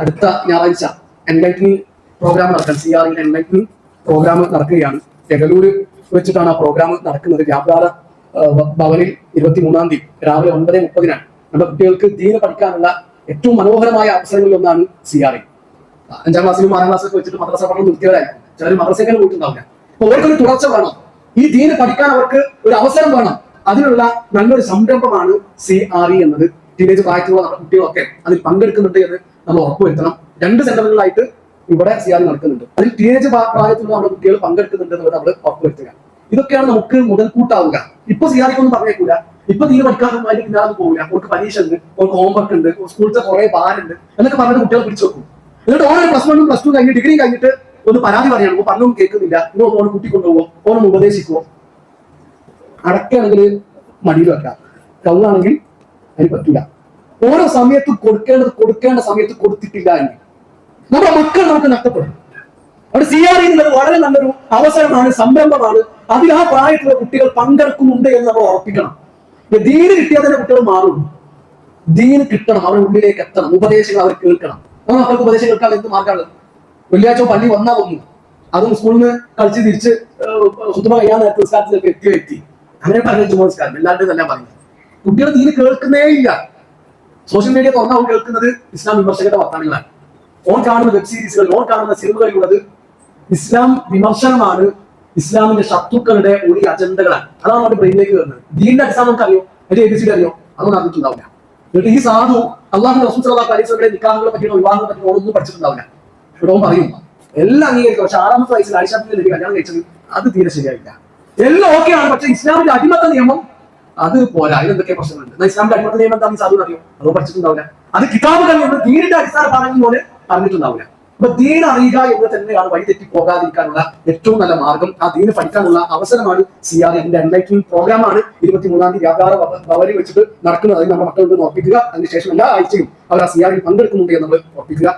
അടുത്ത ഞായറാഴ്ച enlightening programme നടക്കാൻ CRE എൻലൈറ്റനിങ് പ്രോഗ്രാം നടക്കുകയാണ്. ജഗലൂര് വെച്ചിട്ടാണ് ആ പ്രോഗ്രാം നടക്കുന്നത്. വ്യാപാര ഭവനിൽ 23-ാം തീയതി രാവിലെ 9:30 നമ്മുടെ കുട്ടികൾക്ക് ദീന പഠിക്കാനുള്ള ഏറ്റവും മനോഹരമായ അവസരങ്ങളിൽ ഒന്നാണ് CRE. 5ാം ക്ലാസ്സിലും 6ാം ക്ലാസ്സിലൊക്കെ വെച്ചിട്ട് മദ്രസ പഠനം നിർത്തിയവരായിരിക്കും. ചിലർ മദ്രസയ്ക്കാണ് പോയിട്ടുണ്ടാവില്ല. അപ്പൊ അവർക്കൊരു തുടർച്ച വേണം. ഈ ദീന പഠിക്കാൻ അവർക്ക് ഒരു അവസരം വേണം. അതിനുള്ള നല്ലൊരു സംരംഭമാണ് CRE എന്നത്. ടീനേജ് പ്രായത്തിലുള്ള നമ്മുടെ കുട്ടികളൊക്കെ അതിൽ പങ്കെടുക്കുന്നുണ്ട് എന്ന് നമ്മൾ ഉറപ്പുവരുത്തണം. 2 സെന്ററുകളിലായിട്ട് ഇവിടെ CRE നടക്കുന്നുണ്ട്. അതിൽ ടീനേജ് പ്രായത്തിലുള്ള നമ്മുടെ കുട്ടികൾ പങ്കെടുക്കുന്നുണ്ട് എന്നുള്ളത് നമ്മൾ ഉറപ്പുവരുത്തുക. ഇതൊക്കെയാണ് നമുക്ക് മുതൽക്കൂട്ടാവുക. ഇപ്പൊ CRE ഒന്നും പറഞ്ഞേക്കൂല. ഇപ്പൊ തീരെ പഠിക്കാനും അതിന് പിന്നാലെ പോകില്ല. അവർക്ക് പരീക്ഷ ഉണ്ട്, അവർക്ക് ഹോംവർക്ക് ഉണ്ട്, സ്കൂളിലത്തെ കുറെ ഭാരമുണ്ട് എന്നൊക്കെ പറഞ്ഞിട്ട് കുട്ടികളെ പിടിച്ചു വെക്കും. എന്നിട്ട് ഓരോ +1 +2 കഴിഞ്ഞ് ഡിഗ്രി കഴിഞ്ഞിട്ട് ഒന്ന് പരാതി പറയണം, പറഞ്ഞൊന്നും കേൾക്കുന്നില്ല, ഇന്നൊന്നും ഓനെ കൂട്ടിക്കൊണ്ടുപോകുമോ, ഓനും ഉപദേശിക്കുമോ. അടക്കാണെങ്കിൽ മടിയിൽ വെക്കാം, കള്ളാണെങ്കിൽ അതിന് പറ്റില്ല. ഓരോ സമയത്ത് കൊടുക്കേണ്ട സമയത്ത് കൊടുത്തിട്ടില്ല എങ്കിൽ നമ്മുടെ മക്കൾ നമുക്ക് നഷ്ടപ്പെടും. അവിടെ CRE എന്നുള്ളത് വളരെ നല്ലൊരു അവസരമാണ്, സംരംഭമാണ്. അതിൽ ആ പ്രായത്തിലുള്ള കുട്ടികൾ പങ്കെടുക്കുന്നുണ്ട് എന്ന് നമ്മൾ ഉറപ്പിക്കണം. ദീന് കിട്ടിയാൽ തന്നെ കുട്ടികൾ മാറും. ദീന് കിട്ടണം, അവരുടെ ഉള്ളിലേക്ക് എത്തണം, ഉപദേശങ്ങൾ അവർ കേൾക്കണം. നമ്മൾ മക്കൾക്ക് ഉപദേശം കേൾക്കാൻ എന്ത് മാർഗമാണ്? വെള്ളിയാഴ്ച പള്ളി വന്നാ വന്നു, അതും സ്കൂളിൽ നിന്ന് കളിച്ച് തിരിച്ച് സുത്തമ കഴിയാൻ നേരത്തെ നിസ്കാരത്തിലേക്ക് എത്തി. അങ്ങനെ പറഞ്ഞ നമസ്കാരം എല്ലാവരുടെയും തന്നെ പറയുന്നത്. കുട്ടികൾ ദീന് കേൾക്കുന്നേ ഇല്ല. സോഷ്യൽ മീഡിയ തുറന്ന അവൻ കേൾക്കുന്നത് ഇസ്ലാം വിമർശകരുടെ വർത്തമാനങ്ങളാണ്. ഓൻ കാണുന്ന വെബ് സീരീസുകൾ, ഓൻ കാണുന്ന സിനിമകളിലുള്ളത് ഇസ്ലാം വിമർശനമാണ്, ഇസ്ലാമിന്റെ ശത്രുക്കളുടെ ഒരു അജണ്ടകളാണ്. അതാണ് അവരുടെ ബ്രെയിനിലേക്ക് വരുന്നത്. ദീനിന്റെ അടിസ്ഥാനം നമുക്ക് അറിയോ, അതിന്റെ ABCD അറിയോ, അതൊന്നും അറിഞ്ഞിട്ടുണ്ടാവില്ല. എന്നിട്ട് ഈ സാധു അള്ളാഹു റസൂൽ സല്ലല്ലാഹു അലൈഹി വസല്ലമയുടെ നിക്കാഹുകളെ പറ്റിയോ വിവാഹങ്ങളെ പറ്റിയോ ഒന്നും പഠിച്ചിട്ടുണ്ടാവില്ല. ഇവിടെ പറയും എല്ലാം അംഗീകരിക്കും. പക്ഷെ 6ാമത്തെ വയസ്സിൽ ആയിഷ ബീവിയെ കല്യാണം കഴിച്ചത് അത് തീരെ ശരിയായില്ല. എല്ലാം ഓക്കെയാണ്, പക്ഷെ ഇസ്ലാമിന്റെ അടിമത്ത നിയമം അത് പോരാ. അതിനെന്തൊക്കെ പ്രശ്നങ്ങളുണ്ട്. ഇസ്ലാമിന്റെ അടിമത്ത നിയമം എന്താണെന്ന് സാധു അറിയോ, അതോ പഠിച്ചിട്ടുണ്ടാവില്ല. അത് കിതാബുകൾ ദീനിന്റെ അടിസ്ഥാന പാഠങ്ങൾ പോലെ അറിഞ്ഞിട്ടുണ്ടാവില്ല. അപ്പൊ ദീൻ അറിയുക എന്ന് തന്നെയാണ് വഴി തെറ്റി പോകാതിരിക്കാനുള്ള ഏറ്റവും നല്ല മാർഗം. ആ ദീന് പഠിക്കാനുള്ള അവസരമാണ് CRE എൻലൈറ്റനിങ് പ്രോഗ്രാമാണ് 23-ാം തീയതി വ്യാപാര ഭവനിൽ വെച്ചിട്ട് നടക്കുന്നത്. അതിന് നമ്മുടെ മക്കളുണ്ട് ഉറപ്പിക്കുക. അതിനുശേഷം എല്ലാ ആഴ്ചയും അവർ ആ CRE പങ്കെടുക്കുന്നുണ്ട് എന്ന് നമ്മൾ ഉറപ്പിക്കുക.